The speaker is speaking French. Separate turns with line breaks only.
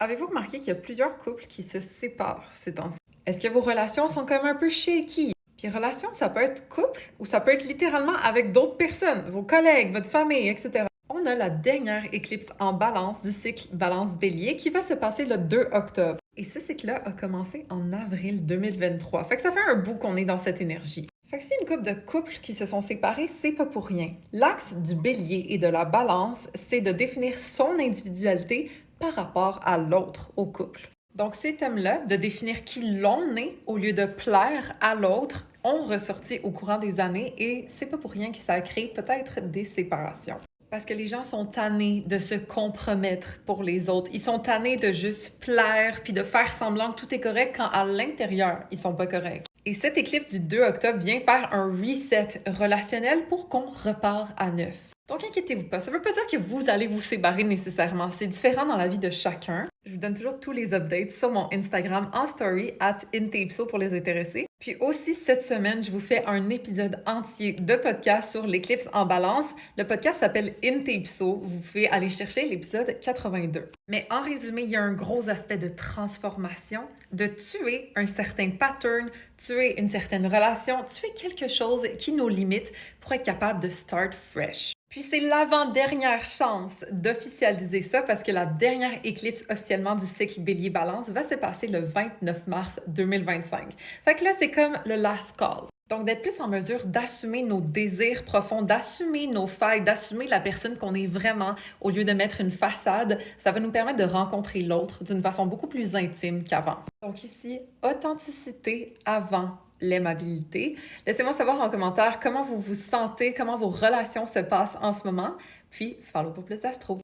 Avez-vous remarqué qu'il y a plusieurs couples qui se séparent ces temps-ci? Est-ce que vos relations sont comme un peu shaky? Puis relation, ça peut être couple ou ça peut être littéralement avec d'autres personnes, vos collègues, votre famille, etc. On a la dernière éclipse en balance du cycle balance-bélier qui va se passer le 2 octobre. Et ce cycle-là a commencé en avril 2023. Fait que ça fait un bout qu'on est dans cette énergie. Fait que si une couple de couples qui se sont séparés, c'est pas pour rien. L'axe du bélier et de la balance, c'est de définir son individualité par rapport à l'autre, au couple. Donc ces thèmes-là, de définir qui l'on est au lieu de plaire à l'autre, ont ressorti au courant des années et c'est pas pour rien que ça a créé peut-être des séparations. Parce que les gens sont tannés de se compromettre pour les autres. Ils sont tannés de juste plaire puis de faire semblant que tout est correct quand à l'intérieur, ils sont pas corrects. Et cette éclipse du 2 octobre vient faire un reset relationnel pour qu'on repart à neuf. Donc inquiétez-vous pas, ça veut pas dire que vous allez vous séparer nécessairement. C'est différent dans la vie de chacun. Je vous donne toujours tous les updates sur mon Instagram en story @intapso pour les intéressés. Puis aussi cette semaine, je vous fais un épisode entier de podcast sur l'éclipse en balance. Le podcast s'appelle Intapso. Vous pouvez aller chercher l'épisode 82. Mais en résumé, il y a un gros aspect de transformation, de tuer un certain pattern, tuer une certaine relation, tuer quelque chose qui nous limite pour être capable de start fresh. Puis c'est l'avant-dernière chance d'officialiser ça parce que la dernière éclipse officiellement du cycle Bélier-Balance va se passer le 29 mars 2025. Fait que là, c'est comme le last call. Donc d'être plus en mesure d'assumer nos désirs profonds, d'assumer nos failles, d'assumer la personne qu'on est vraiment au lieu de mettre une façade, ça va nous permettre de rencontrer l'autre d'une façon beaucoup plus intime qu'avant. Donc ici, authenticité avant l'aimabilité. Laissez-moi savoir en commentaire comment vous vous sentez, comment vos relations se passent en ce moment, puis follow pour plus d'astro.